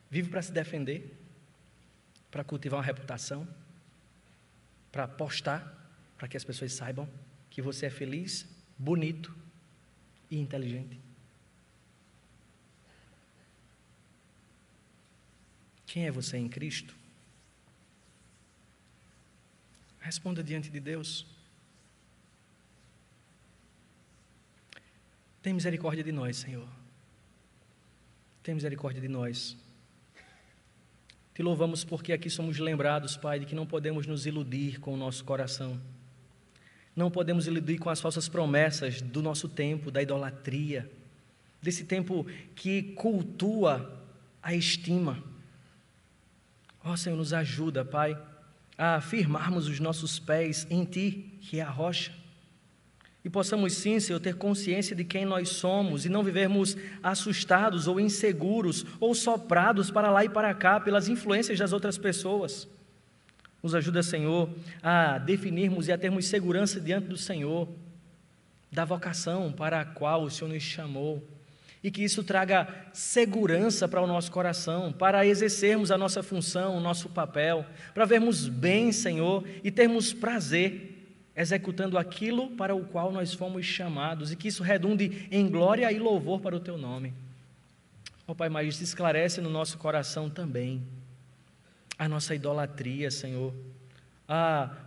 Vive para se defender? Para cultivar uma reputação? Para postar, para que as pessoas saibam que você é feliz, bonito e inteligente? Quem é você em Cristo? Responda diante de Deus. Tem misericórdia de nós, Senhor. Tem misericórdia de nós. Te louvamos porque aqui somos lembrados, Pai, de que não podemos nos iludir com o nosso coração. Não podemos iludir com as falsas promessas do nosso tempo, da idolatria, desse tempo que cultua a estima. Ó Senhor, nos ajuda, Pai, a firmarmos os nossos pés em Ti, que é a rocha. E possamos sim, Senhor, ter consciência de quem nós somos e não vivermos assustados ou inseguros ou soprados para lá e para cá pelas influências das outras pessoas. Nos ajuda, Senhor, a definirmos e a termos segurança diante do Senhor, da vocação para a qual o Senhor nos chamou, e que isso traga segurança para o nosso coração, para exercermos a nossa função, o nosso papel, para vermos bem, Senhor, e termos prazer executando aquilo para o qual nós fomos chamados, e que isso redunde em glória e louvor para o Teu nome. Ó Pai, mas esclarece no nosso coração também a nossa idolatria, Senhor,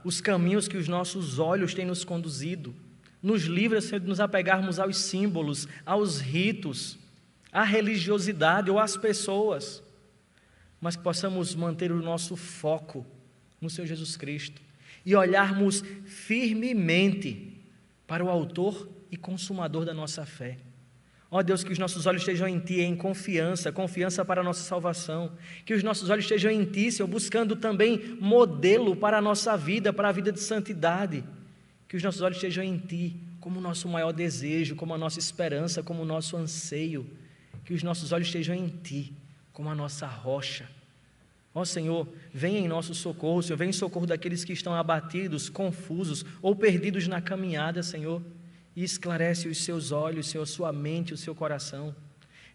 os caminhos que os nossos olhos têm nos conduzido. Nos livra, Senhor, de nos apegarmos aos símbolos, aos ritos, à religiosidade ou às pessoas, mas que possamos manter o nosso foco no Senhor Jesus Cristo e olharmos firmemente para o autor e consumador da nossa fé. Ó Deus, que os nossos olhos estejam em Ti em confiança para a nossa salvação, que os nossos olhos estejam em Ti, Senhor, buscando também modelo para a nossa vida, para a vida de santidade, que os nossos olhos estejam em Ti, como o nosso maior desejo, como a nossa esperança, como o nosso anseio, que os nossos olhos estejam em Ti, como a nossa rocha. Ó Senhor, venha em nosso socorro, Senhor, venha em socorro daqueles que estão abatidos, confusos ou perdidos na caminhada, Senhor, e esclarece os seus olhos, Senhor, sua mente, o seu coração.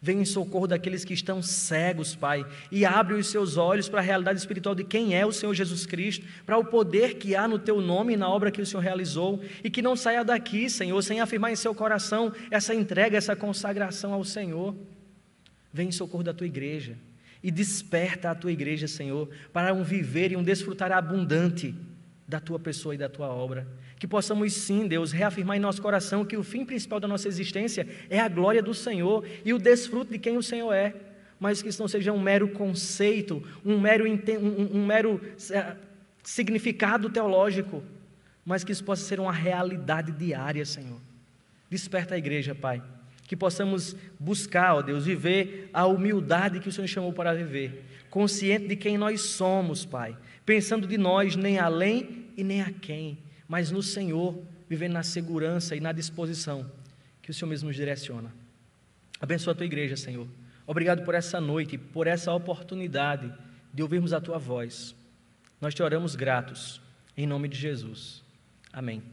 Venha em socorro daqueles que estão cegos, Pai, e abre os seus olhos para a realidade espiritual de quem é o Senhor Jesus Cristo, para o poder que há no Teu nome e na obra que o Senhor realizou, e que não saia daqui, Senhor, sem afirmar em seu coração essa entrega, essa consagração ao Senhor. Vem em socorro da Tua igreja, e desperta a Tua igreja, Senhor, para um viver e um desfrutar abundante da Tua pessoa e da Tua obra. Que possamos sim, Deus, reafirmar em nosso coração que o fim principal da nossa existência é a glória do Senhor e o desfruto de quem o Senhor é, mas que isso não seja um mero conceito, um mero significado teológico, mas que isso possa ser uma realidade diária, Senhor. Desperta a igreja, Pai, que possamos buscar, ó Deus, viver a humildade que o Senhor chamou para viver, consciente de quem nós somos, Pai, pensando de nós nem além e nem aquém, mas no Senhor, vivendo na segurança e na disposição que o Senhor mesmo nos direciona. Abençoa a Tua igreja, Senhor. Obrigado por essa noite, por essa oportunidade de ouvirmos a Tua voz. Nós Te oramos gratos, em nome de Jesus. Amém.